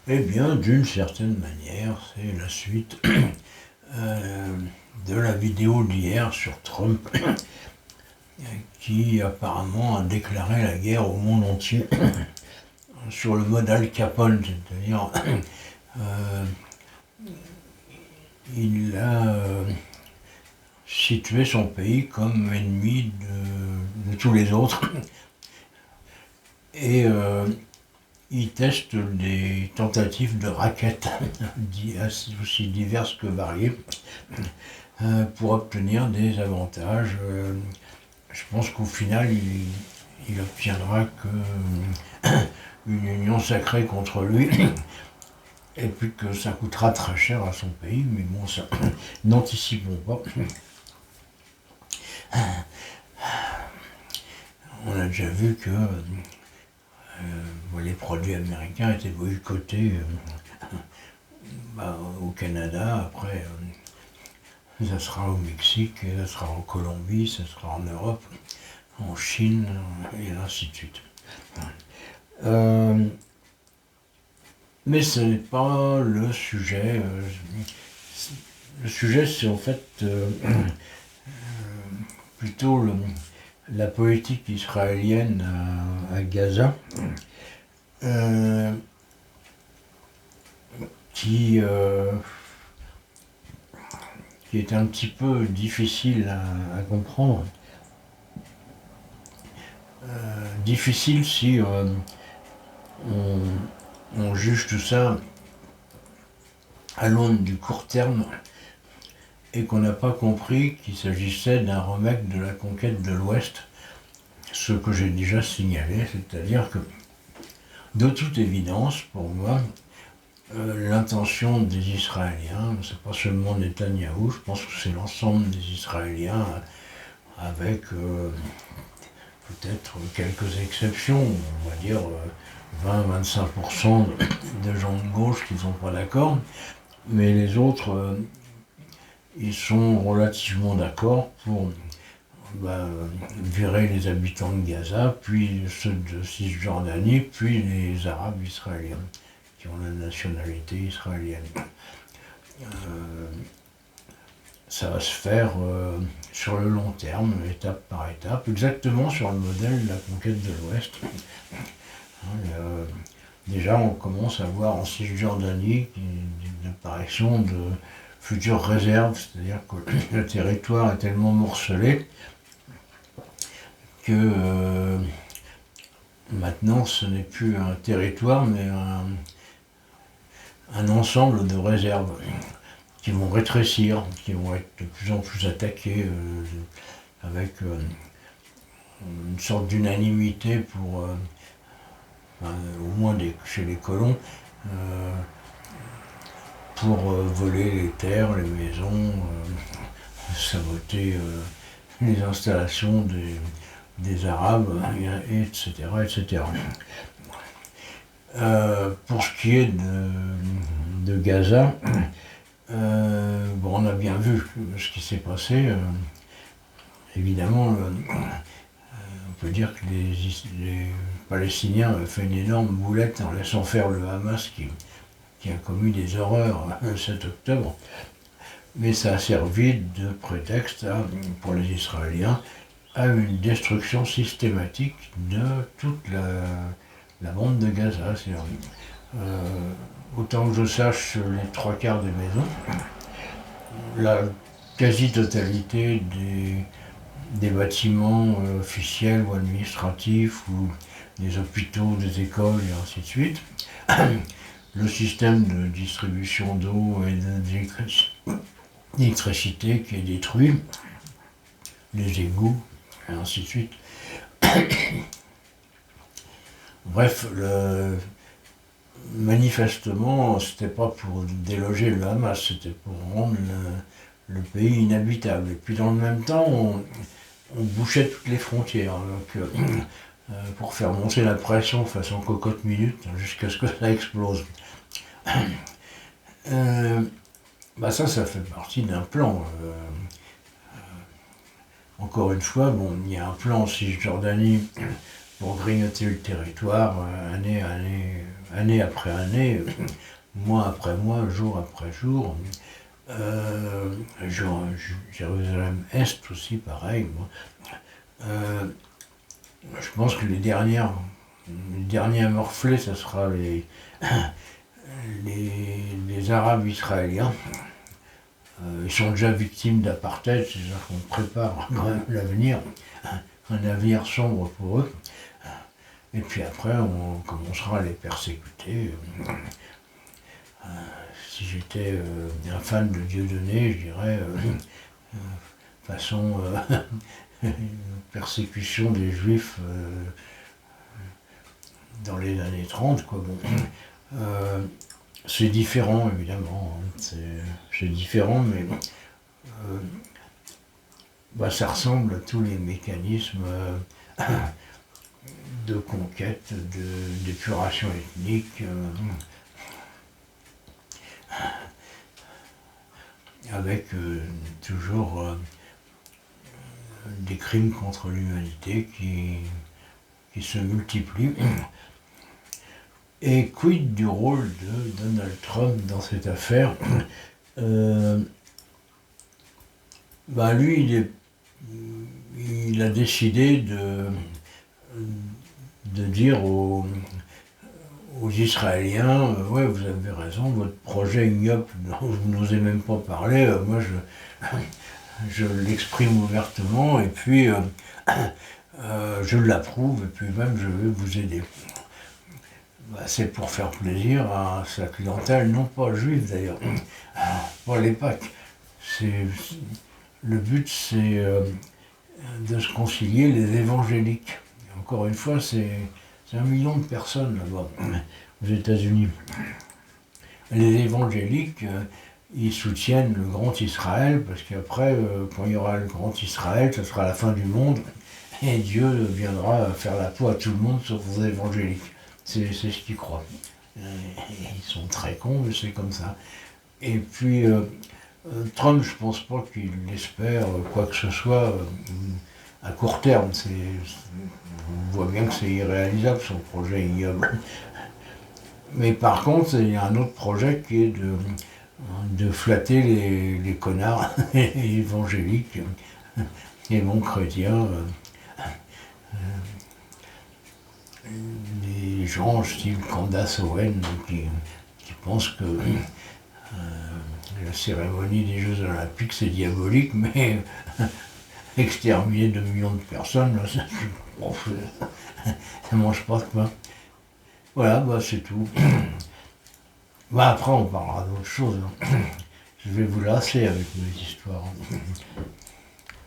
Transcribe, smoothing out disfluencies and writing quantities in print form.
Eh bien, d'une certaine manière, c'est la suite euh, de la vidéo d'hier sur Trump, qui apparemment a déclaré la guerre au monde entier sur le mode Al Capone, c'est-à-dire euh, il a situé son pays comme ennemi de tous les autres et il teste des tentatives de raquettes aussi diverses que variées pour obtenir des avantages. Je pense qu'au final, il obtiendra que une union sacrée contre lui, et puis que ça coûtera très cher à son pays, mais bon, ça, n'anticipons pas. On a déjà vu que les produits américains étaient boycottés au Canada, après ça sera au Mexique, ça sera en Colombie, ça sera en Europe, en Chine, et ainsi de suite. Mais ce n'est pas le sujet. Le sujet, c'est en fait plutôt la politique israélienne à Gaza, qui, qui est un petit peu difficile à comprendre. Difficile si on juge tout ça à l'aune du court terme et qu'on n'a pas compris qu'il s'agissait d'un remake de la conquête de l'Ouest, ce que j'ai déjà signalé, c'est-à-dire que, de toute évidence, pour moi, l'intention des Israéliens, c'est pas seulement Netanyahou, je pense que c'est l'ensemble des Israéliens, avec peut-être quelques exceptions, on va dire 20-25% de gens de gauche qui ne sont pas d'accord, mais les autres, ils sont relativement d'accord pour virer les habitants de Gaza, puis ceux de Cisjordanie, puis les Arabes israéliens, qui ont la nationalité israélienne. Ça va se faire sur le long terme, étape par étape, exactement sur le modèle de la conquête de l'Ouest. Déjà, on commence à voir en Cisjordanie l'apparition de futures réserves, c'est-à-dire que le territoire est tellement morcelé que maintenant ce n'est plus un territoire mais un ensemble de réserves qui vont rétrécir, qui vont être de plus en plus attaquées avec une sorte d'unanimité pour, au moins chez les colons, pour voler les terres, les maisons, saboter les installations des Arabes, etc. etc. Pour ce qui est de Gaza, on a bien vu ce qui s'est passé. Évidemment, on peut dire que les Palestiniens avaient fait une énorme boulette en laissant faire le Hamas qui a commis des horreurs le 7 octobre. Mais ça a servi de prétexte pour les Israéliens à une destruction systématique de toute la bande de Gaza. Autant que je sache, les trois quarts des maisons, la quasi-totalité des bâtiments officiels ou administratifs, ou des hôpitaux, des écoles, et ainsi de suite, le système de distribution d'eau et d'électricité qui est détruit, les égouts, et ainsi de suite. Bref, manifestement, c'était pas pour déloger le Hamas, c'était pour rendre le pays inhabitable. Et puis dans le même temps, on bouchait toutes les frontières. Donc, pour faire monter la pression façon cocotte minute jusqu'à ce que ça explose. Ça fait partie d'un plan. Encore une fois, il y a un plan en Cisjordanie pour grignoter le territoire, année après année, mois après mois, jour après jour. Jérusalem-Est aussi, pareil. Euh, je pense que les derniers morflés, ce sera les Arabes israéliens. Ils sont déjà victimes d'apartheid, c'est-à-dire qu'on prépare quand même l'avenir, un avenir sombre pour eux. Et puis après, on commencera à les persécuter. Si j'étais un fan de Dieudonné, je dirais façon persécution des Juifs dans les années 30, quoi. Bon. C'est différent, évidemment. Hein. C'est différent, mais ça ressemble à tous les mécanismes de conquête, d'épuration ethnique, avec toujours des crimes contre l'humanité qui se multiplient. Et quid du rôle de Donald Trump dans cette affaire? Lui, il a décidé de dire aux Israéliens, ouais, vous avez raison, votre projet ignoble dont vous n'osez même pas parler, moi je l'exprime ouvertement et puis je l'approuve et puis même je vais vous aider. C'est pour faire plaisir à sa clientèle, non pas juive d'ailleurs, pas les Pâques. Le but, c'est de se concilier les évangéliques. Encore une fois, c'est 1 million de personnes là-bas, aux États-Unis. Les évangéliques, ils soutiennent le grand Israël, parce qu'après, quand il y aura le grand Israël, ce sera la fin du monde, et Dieu viendra faire la peau à tout le monde, sauf aux évangéliques. C'est ce qu'ils croient. Ils sont très cons, mais c'est comme ça. Et puis, Trump, je pense pas qu'il espère quoi que ce soit à court terme. On voit bien que c'est irréalisable, son projet ignoble. Mais par contre, il y a un autre projet qui est de flatter les connards évangéliques et bons chrétiens. Les gens style Candace Owen qui pensent que la cérémonie des Jeux Olympiques c'est diabolique, mais exterminer 2 millions de personnes, là, ça mange pas de quoi. Voilà, c'est tout. Après on parlera d'autre chose. Je vais vous lasser avec mes histoires.